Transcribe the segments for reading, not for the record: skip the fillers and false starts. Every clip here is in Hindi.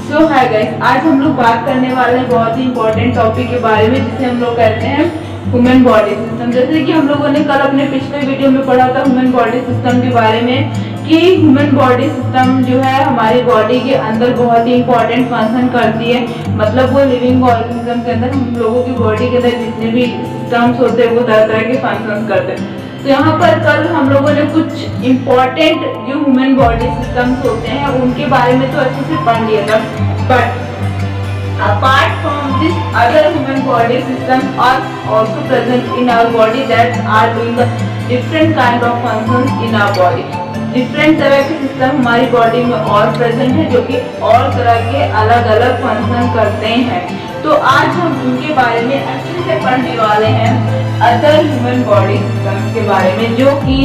सो हाय गाइस, आज हम लोग बात करने वाले हैं बहुत ही इंपॉर्टेंट टॉपिक के बारे में जिसे हम लोग कहते हैं ह्यूमन बॉडी सिस्टम। जैसे कि हम लोगों ने कल अपने पिछले वीडियो में पढ़ा था ह्यूमन बॉडी सिस्टम के बारे में कि ह्यूमन बॉडी सिस्टम जो है हमारी बॉडी के अंदर बहुत ही इंपॉर्टेंट फंक्शन करती है। मतलब वो लिविंग ऑर्गेनिज्म के अंदर हम लोगों की बॉडी के अंदर जितने भी सिस्टम्स होते हैं वो तरह तरह के फंक्शन करते हैं। तो यहाँ पर कल हम लोगों ने कुछ इम्पोर्टेंट जो ह्यूमन बॉडी सिस्टम्स होते हैं उनके बारे में तो अच्छे से पढ़ लिया था, but apart from this other human body systems are also present in our body that are doing the different kind of functions in our body। Different तरह के सिस्टम हमारी बॉडी में और प्रेजेंट है जो कि और तरह के अलग अलग फंक्शन करते हैं। तो आज हम उनके बारे में अच्छे से पढ़ने वाले हैं अदर ह्यूमन बॉडी सिस्टम्स के बारे में, जो कि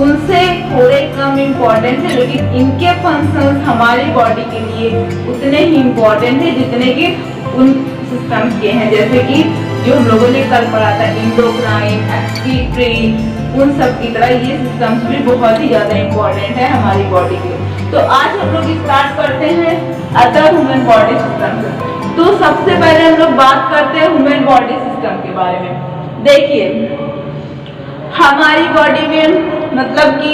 उनसे थोड़े कम इम्पोर्टेंट है, लेकिन इनके फंक्शंस हमारी बॉडी के लिए उतने ही इम्पोर्टेंट है जितने कि उन सिस्टम्स के हैं। जैसे कि जो हम लोगों ने कल पढ़ा था एंडोक्राइन, एक्सक्रीटरी, उन सब की तरह ये सिस्टम्स भी बहुत ही ज़्यादा इम्पोर्टेंट है हमारी बॉडी के लिए। तो आज हम लोग स्टार्ट करते हैं अदर ह्यूमन बॉडी सिस्टम से। तो सबसे पहले हम लोग बात करते हैं ह्यूमन बॉडी सिस्टम के बारे में। देखिए, हमारी बॉडी में मतलब कि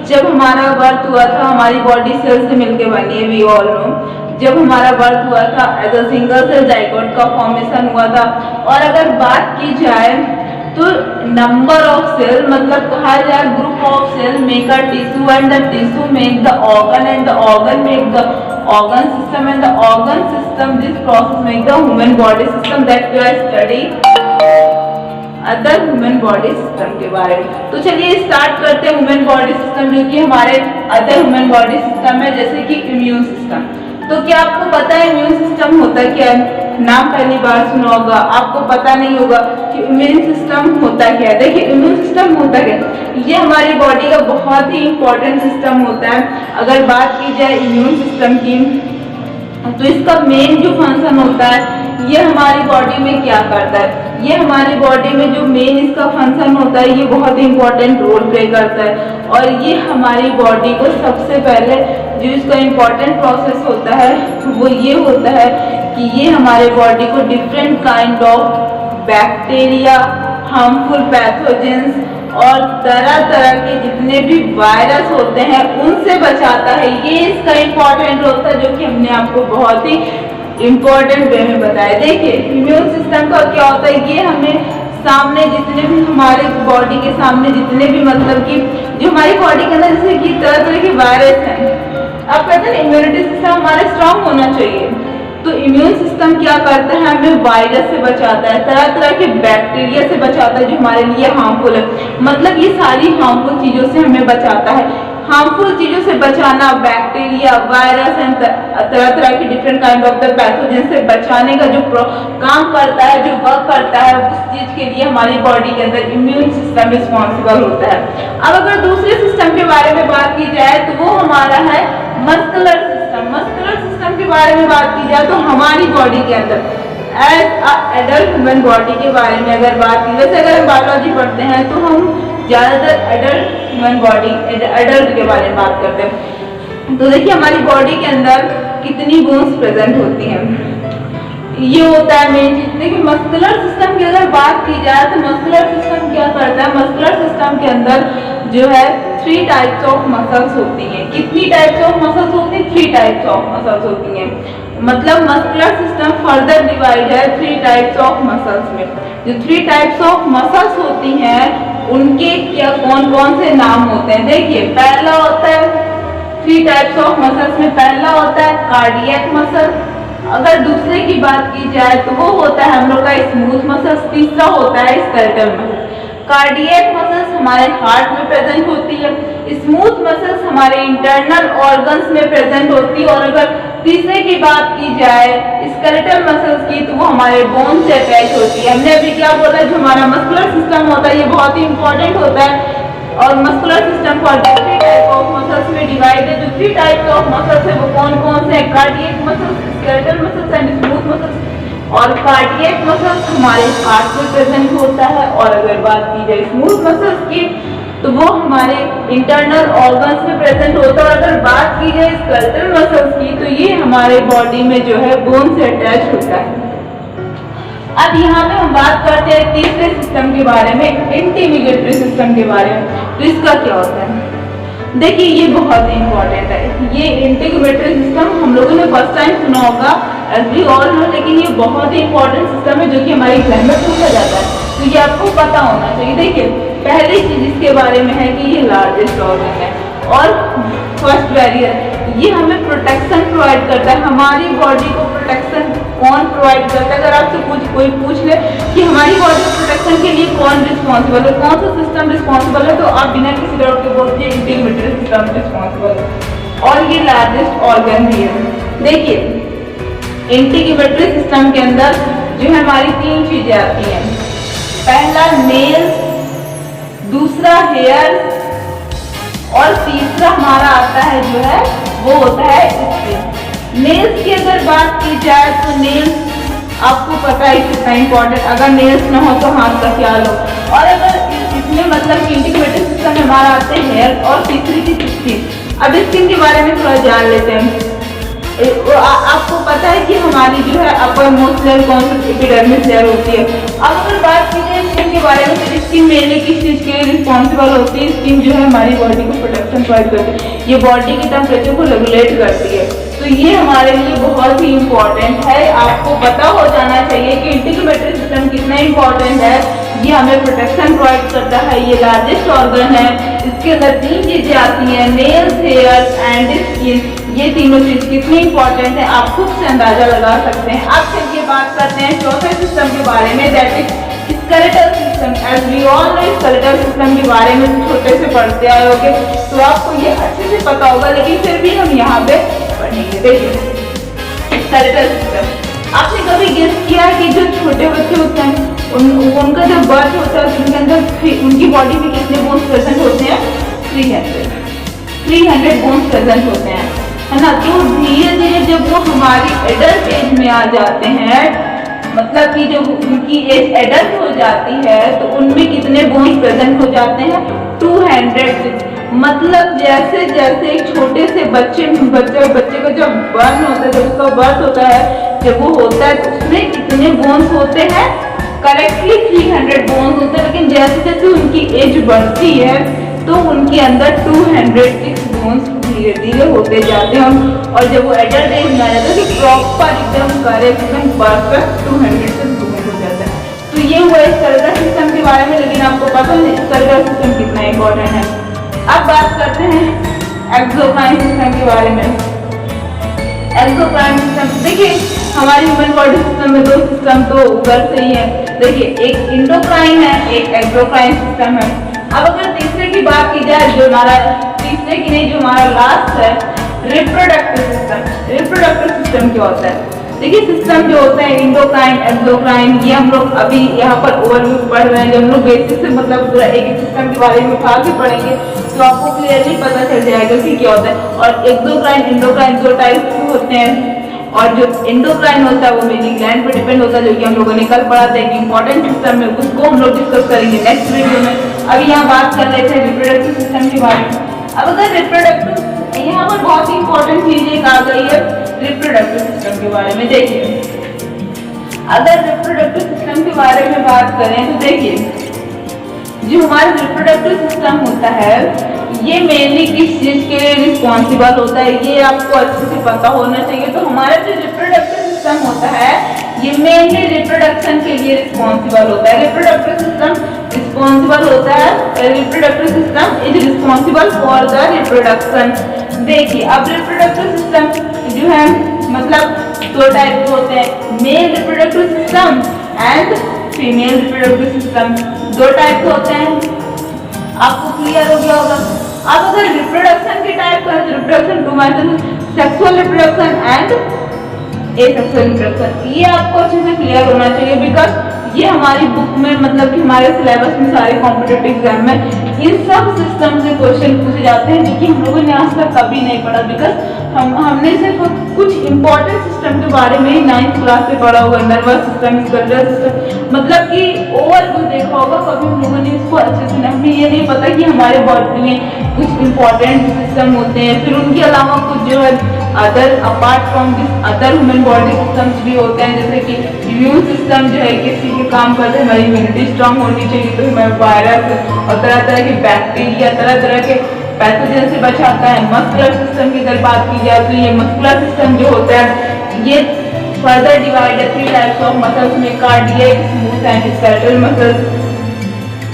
जब हमारा बर्थ हुआ था हमारी बॉडी सेल से मिलके बनी है, वी ऑल नो। जब हमारा बर्थ हुआ था as a single cell zygote का फॉर्मेशन हुआ था। और अगर बात की जाए तो नंबर ऑफ सेल मतलब कहा जाए group of cell make a tissue and the tissue make the organ and the organ make the organ system and the organ system this process make the human body system that we are study other human body system के बारे में। तो चलिए स्टार्ट करते हैं ह्यूमन बॉडी सिस्टम, जो कि हमारे अदर ह्यूमन बॉडी सिस्टम है, जैसे कि इम्यून सिस्टम। तो क्या आपको पता है इम्यून सिस्टम होता क्या है? नाम पहली बार सुना होगा, आपको पता नहीं होगा कि इम्यून सिस्टम होता क्या है। देखिए, इम्यून सिस्टम होता क्या है, ये हमारी बॉडी का बहुत ही इंपॉर्टेंट सिस्टम होता है। अगर बात की जाए इम्यून सिस्टम की तो इसका मेन जो फंक्शन होता है ये हमारी बॉडी में क्या करता है, ये हमारी बॉडी में जो मेन इसका फंक्शन होता है ये बहुत ही इंपॉर्टेंट रोल प्ले करता है। और ये हमारी बॉडी को सबसे पहले जो इसका इम्पॉर्टेंट प्रोसेस होता है वो ये होता है कि ये हमारे बॉडी को different kind of bacteria, harmful pathogens और तरह तरह के जितने भी वायरस होते हैं उनसे बचाता है। ये इसका इम्पोर्टेंट होता है, जो कि हमने आपको बहुत ही इम्पोर्टेंट वे में बताया। देखिए, इम्यून सिस्टम का क्या होता है, ये हमें सामने जितने भी हमारे बॉडी के सामने जितने भी मतलब कि जो हमारी बॉडी के अंदर जैसे कि तरह तरह के वायरस हैं, अब कहते हैं इम्यूनिटी सिस्टम हमारा स्ट्रांग होना चाहिए। तो इम्यून सिस्टम क्या करता है, हमें वायरस से बचाता है, तरह तरह के बैक्टीरिया से बचाता है जो हमारे लिए हार्मफुल है। मतलब ये सारी हार्मफुल चीज़ों से हमें बचाता है। हार्मफुल चीज़ों से बचाना, बैक्टीरिया, वायरस एंड तरह तरह की different kind of the pathogen से बचाने का जो काम करता है, जो वर्क करता है, उस चीज़ के लिए हमारी बॉडी के अंदर इम्यून सिस्टम रिस्पॉन्सिबल होता है। अब अगर दूसरे सिस्टम के बारे में बात की जाए तो वो हमारा है मस्कुलर सिस्टम। मस्कुलर सिस्टम के बारे में बात की जाए तो हमारी बॉडी के अंदर as a adult human body के बारे में अगर बात की, वैसे अगर हम बायोलॉजी पढ़ते हैं तो हम ज़्यादातर एडल्ट ह्यूमन बॉडी एडल्ट के बारे में बात करते हैं। तो देखिए, हमारी बॉडी के अंदर कितनी बोन्स प्रेजेंट होती हैं, ये होता है मेन चीज। देखिए, मस्कुलर सिस्टम की अगर बात की जाए तो मस्कुलर सिस्टम क्या करता है, मस्कुलर सिस्टम के अंदर जो है 3 टाइप्स ऑफ मसल्स होती हैं। कितनी टाइप्स ऑफ मसल्स होती हैं? 3 टाइप्स ऑफ मसल्स होती हैं। मतलब मस्कुलर सिस्टम फर्दर डिवाइड है 3 टाइप्स ऑफ मसल्स में। जो 3 टाइप्स ऑफ मसल्स होती हैं उनके क्या कौन कौन से नाम होते हैं? देखिए, पहला होता है 3 टाइप्स ऑफ मसल्स में पहला होता है कार्डियक मसल। अगर दूसरे की बात की जाए तो वो होता है हम लोग का स्मूथ मसल्स। तीसरा होता है स्केलेटल मसल। कार्डियक मसल्स हमारे हार्ट में प्रेजेंट होती है, स्मूथ मसल्स हमारे इंटरनल ऑर्गन्स में प्रेजेंट होती है। और अगर तीसरे की बात की जाए स्केलेटल मसल्स की तो वो हमारे बोन से अटैच होती है। हमने अभी क्या बोला, जो हमारा मस्कुलर सिस्टम होता है ये बहुत ही इंपॉर्टेंट होता है। और मस्कुलर सिस्टम को 3 टाइप ऑफ मसल्स में डिवाइड है। जो 3 टाइप्स ऑफ मसल्स है वो कौन कौन से हैं? Cardiac muscles, skeletal muscles and smooth muscles. और कार्डियक मसल्स हमारे हार्ट में प्रेजेंट होता है। और अगर बात की जाए स्मूथ मसल्स की तो वो हमारे इंटरनल ऑर्गन्स में प्रेजेंट होता है। और अगर बात की जाए स्केलेटल मसल्स की तो ये हमारे बॉडी में जो है बोन से अटैच होता है। अब यहाँ पे हम बात करते हैं तीसरे सिस्टम के बारे में, इंटीग्रेटरी सिस्टम के बारे में। तो इसका क्या होता है, देखिए ये बहुत ही इंपॉर्टेंट है। ये इंटीग्रेटरी सिस्टम हम लोगों ने फर्स्ट टाइम सुना होगा एज वी ऑल नो, लेकिन ये बहुत ही इंपॉर्टेंट सिस्टम है जो कि हमारे एग्जाम में पूछा जाता है, तो ये आपको पता होना चाहिए। देखिए पहली चीज इसके बारे में है कि ये लार्जेस्ट ऑर्गन है और फर्स्ट बैरियर ये हमें प्रोटेक्शन प्रोवाइड करता है। हमारी बॉडी को प्रोटेक्शन कौन प्रोवाइड करता है, अगर आपसे कोई पूछ ले कि हमारी बॉडी प्रोटेक्शन के लिए कौन रिस्पॉन्सिबल है, कौन सा सिस्टम रिस्पॉन्सिबल है, तो आप बिना किसी डाउट के बोलते हैं इंटीग्रेटरी सिस्टम रिस्पॉन्सिबल है और ये लार्जेस्ट ऑर्गन भी है। देखिए इंटीग्रेटरी सिस्टम के अंदर जो है हमारी तीन चीजें आती हैं, पहला नेल्स, दूसरा हेयर और तीसरा हमारा आता है जो है वो होता है स्किन। नेल्स की अगर बात की जाए तो नेल्स आपको पता है कितना इंपॉर्टेंट, अगर नेल्स ना हो तो हाथ का ख्याल हो। और अगर इसमें मतलब कि इंटीग्रेटेड सिस्टम में हमारा आते हैं हेयर और तीसरी चीज स्किन। अब स्किन के बारे में थोड़ा जान लेते हैं। आपको पता है कि हमारी जो है अपर मोस्ट लेयर कौन सी एपिडर्मिस लेयर होती है। अब अगर बात की जाए स्किन के बारे में तो स्किन मेनली किस चीज के लिए रिस्पॉन्सिबल होती है, स्किन जो है हमारी बॉडी को प्रोटेक्शन प्रोवाइड करती है, ये बॉडी के टेम्परेचर को रेगुलेट करती है। तो ये हमारे लिए बहुत ही इंपॉर्टेंट है, आपको पता हो जाना चाहिए कि इंटीग्रेटरी सिस्टम कितना इंपॉर्टेंट है। ये हमें प्रोटेक्शन प्रोवाइड करता है, ये लार्जेस्ट ऑर्गन है, इसके अंदर तीन चीजें आती हैं नेल्स, हेयर एंड स्किन। ये तीनों चीज कितनी इंपॉर्टेंट है आप खुद से अंदाजा लगा सकते हैं। अब चलिए बात करते हैं चौथे सिस्टम के बारे में, that is skeletal system. As we all know skeletal system के बारे में छोटे से पढ़ते आए होंगे तो आपको ये अच्छे से पता होगा, लेकिन फिर भी हम यहाँ पे पढ़ेंगे। देखिए स्केलेटल सिस्टम, आपने कभी गेस किया कि जो छोटे बच्चे होते हैं उनका जब बर्थ होता है उनके अंदर उनकी बॉडी में कितने बोन्स प्रेजेंट होते हैं? 300 बोन्स प्रेजेंट होते हैं, है ना। तो धीरे धीरे जब वो हमारी एडल्ट एज में आ जाते हैं, मतलब कि जब उनकी एज एडल्ट हो जाती है तो उनमें कितने बोन्स प्रेजेंट हो जाते हैं? 200। मतलब जैसे जैसे एक छोटे से बच्चे का जब बर्थ होता है, जब उसका बर्थ होता है, जब वो होता है तो उसमें कितने बोन्स होते हैं? करेक्टली 300 बोन्स होते हैं। लेकिन जैसे जैसे उनकी एज बढ़ती है तो उनके अंदर 206 बोन्स धीरे धीरे होते जाते हैं और जब वो एडल्ट एज में आ जाता है तो प्रॉपर एकदम करेक्ट एकदम परफेक्ट 206 बोन्स हो जाता है। तो ये हुआ स्केलेटल सिस्टम के बारे में, लेकिन आपको पता है स्केलेटल सिस्टम कितना इंपॉर्टेंट है। अब बात करते हैं एक्सोक्राइन सिस्टम के बारे में। एक्सोक्राइन सिस्टम, देखिए हमारी ह्यूमन बॉडी सिस्टम में दो सिस्टम तो उधर से ही है। देखिए एक इंडोक्राइन है, एक एक्सोक्राइन सिस्टम है। अब अगर तीसरे की बात की जाए, जो हमारा तीसरे की नहीं जो हमारा लास्ट है, रिप्रोडक्टिव सिस्टम। रिप्रोडक्टिव सिस्टम क्या होता है? देखिए सिस्टम जो होता है इंडोक्राइन, एक्सोक्राइन, ये हम लोग अभी यहाँ पर ओवरव्यू पढ़ रहे हैं। जब हम लोग बेसिक से मतलब पूरा एक सिस्टम के बारे में उठा के पढ़ेंगे तो आपको क्लियरली पता चल जाएगा कि क्या होता है। और एक्सोक्राइन इंडोक्राइन दो टाइप के होते हैं, और जो एंडोक्राइन होता है वो मेनली ग्लैंड पे डिपेंड होता है, जो कि हम लोगों ने कल पढ़ा था एक इंपॉर्टेंट सिस्टम में, उसको हम लोग डिस्कस करेंगे नेक्स्ट वीडियो में। अभी यहाँ बात कर रहे थे रिप्रोडक्टिव सिस्टम के बारे में। अब अगर रिप्रोडक्टिव, यहाँ पर बहुत ही इंपॉर्टेंट चीज एक आ गई है रिप्रोडक्टिव सिस्टम के बारे में। देखिए अगर रिप्रोडक्टिव सिस्टम के बारे में बात करें तो देखिए जो हमारा रिप्रोडक्टिव सिस्टम होता है ये मेनली किस चीज के लिए रिस्पॉन्सिबल होता है, ये आपको अच्छे से पता होना चाहिए। तो हमारा जो रिप्रोडक्टिव सिस्टम होता है ये मेनली रिप्रोडक्शन के लिए रिस्पॉन्सिबल होता है। रिप्रोडक्टिव सिस्टम रिस्पॉन्सिबल होता है, reproductive system is responsible for the reproduction. देखिए अब रिप्रोडक्टिव सिस्टम जो है मतलब दो टाइप के होते हैं, male reproductive system and female reproductive system. दो टाइप के होते हैं, आपको क्लियर हो गया होगा। अब अगर रिप्रोडक्शन के टाइप का reproduction two method, sexual reproduction and asexual reproduction, ये आपको अच्छे से क्लियर होना चाहिए बिकॉज ये हमारी बुक में मतलब कि हमारे सिलेबस में सारे कॉम्पिटिटिव एग्जाम में इन सब सिस्टम से क्वेश्चन पूछे जाते हैं, जो कि हम लोगों ने आज तक कभी नहीं पढ़ा, बिकॉज हमने सिर्फ कुछ इंपॉर्टेंट सिस्टम के बारे में ही 9th क्लास से पढ़ा होगा, नर्वस सिस्टम, स्केलेटल सिस्टम, मतलब कि ओवर कुछ देखा होगा, कभी हम लोगों ने इसको अच्छे से हमें ये नहीं पता कि हमारे बॉडी में कुछ इंपॉर्टेंट सिस्टम होते हैं, फिर उनके अलावा कुछ जो है other apart from this other human body systems भी होते हैं, जैसे कि इम्यून सिस्टम जो है किसी के काम करते हैं, हमारी इम्यूनिटी स्ट्रांग होनी चाहिए, तो हमें वायरस और तरह तरह के बैक्टीरिया, तरह तरह के पैथोजन से बचाता है। मस्कुलर सिस्टम की अगर बात की जाए तो ये मस्कुलर सिस्टम जो होता है ये फर्दर डिवाइड है 3 टाइप्स ऑफ मसल्स में, cardiac, smooth and skeletal muscles.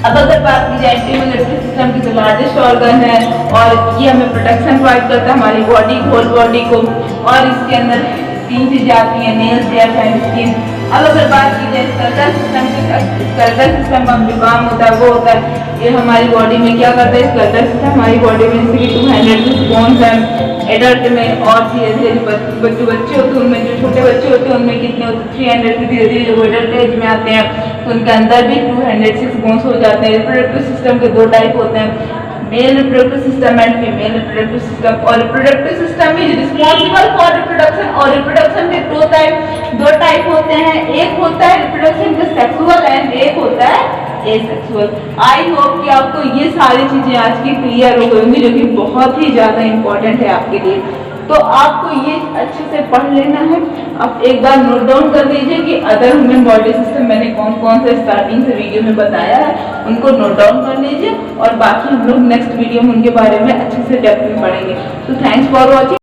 अब अगर बात की जाए इम्यूनिटी सिस्टम की, तो लार्जेस्ट ऑर्गन है और ये हमें प्रोटेक्शन प्रोवाइड करता है हमारी बॉडी, होल बॉडी को, और इसके अंदर 3 चीजें आती हैं, नेल्स, हेयर एंड स्किन। अब अगर बात की जाए स्केलेटल सिस्टम की, स्केलेटल सिस्टम का जो काम होता है वो होता है ये हमारी बॉडी में क्या करता है, स्केलेटल सिस्टम हमारी बॉडी में जैसे कि 200 बोन्स हैं एडल्ट में, और धीरे धीरे जो बच्चे होते हैं उनमें, जो छोटे बच्चे होते हैं उनमें कितने होते हैं 300 से धीरे धीरे जो एडल्ट एज में आते हैं तो उनके अंदर भी 206 बोन्स हो जाते हैं। रिप्रोडक्टिव सिस्टम के 2 टाइप होते हैं, male reproductive system and female reproductive system. और reproductive system is responsible for reproduction, और रिप्रोडक्शन के 2 टाइप होते हैं, एक होता है रिप्रोडक्शन का सेक्सुअल एंड एक होता है एसेक्सुअल। आई होप कि आपको ये सारी चीजें आज की क्लियर हो गई होंगी, जो कि बहुत ही ज्यादा इंपॉर्टेंट है आपके लिए। तो आपको ये अच्छे से पढ़ लेना है। आप एक बार नोट डाउन कर लीजिए कि अदर ह्यूमन बॉडी सिस्टम मैंने कौन कौन से स्टार्टिंग से वीडियो में बताया है, उनको नोट डाउन कर लीजिए, और बाकी हम लोग नेक्स्ट वीडियो में उनके बारे में अच्छे से डेप्थ में पढ़ेंगे। तो थैंक्स फॉर वॉचिंग।